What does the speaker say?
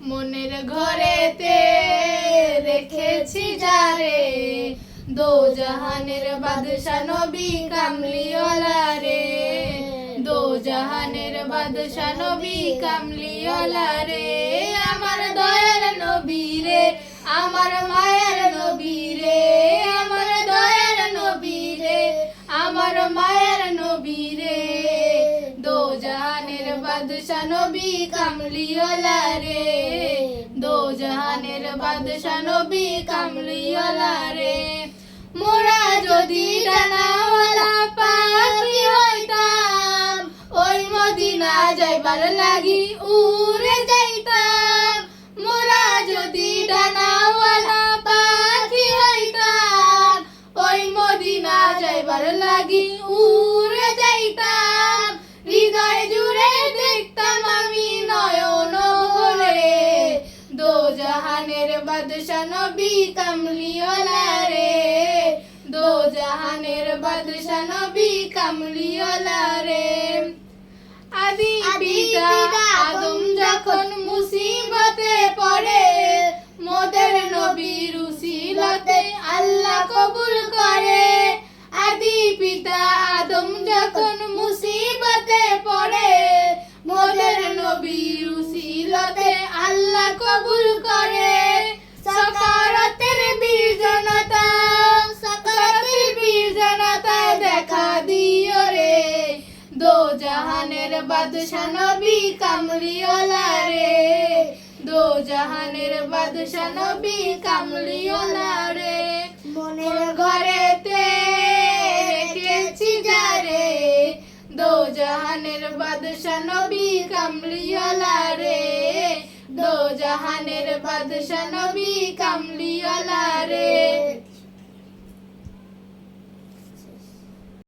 মনের ঘরেতে রেখেছি যারে, দো জাহানের বাদশা নবী কামলিওয়ালা রে, দো জাহানের বাদশা নবী কামলিওয়ালা রে। আমার দয়ার নবী রে, আমার মায়ের নবী রে, আমার দয়ার নবী রে, আমার মায়ের নবী রে, দো জাহানের বাদশা নবী কামলিওয়ালা রে, দো জাহানের বাদশা নবী কামলিওয়ালা রে। মোরা যদি ডানাওয়ালা পাখি হইতাম, ওই মদিনা যাইবার লাগি উড়ে যাইতাম। মোরা যদি ডানাওয়ালা পাখি হইতাম, ওই মদিনা যাইবার লাগি উড়ে যাইতাম। হৃদয় জুড়ে দেখতাম আমি নয়ন ভরে, দো জাহানের বাদশা নবী কামলিওয়ালা রে, দো জাহানের বাদশা নবী কামলিওয়ালা রে। আদি পিতা আদম যখন মুসিবতে পড়ে, মোদের নবীর উসিলতে আল্লাহ কবুল করে। আদি পিতা আদম যখন মুসিবতে পড়ে, মোদের নবীর উসিলতে আল্লাহ কবুল করে। সাকারাতের বীর জনতা, সাকারাতের বীর জনতা দেখা দিও রে, দো জাহানের বাদশা নবী কামলিওয়ালা রে, দো জাহানের বাদশা নবী কামলিওয়ালা রে। মনের ঘরেতে রেখেছি যারে, দো জাহানের বাদশা নবী কামলিওয়ালা রে, দো জাহানের বাদশা নবী কামলিওয়ালা।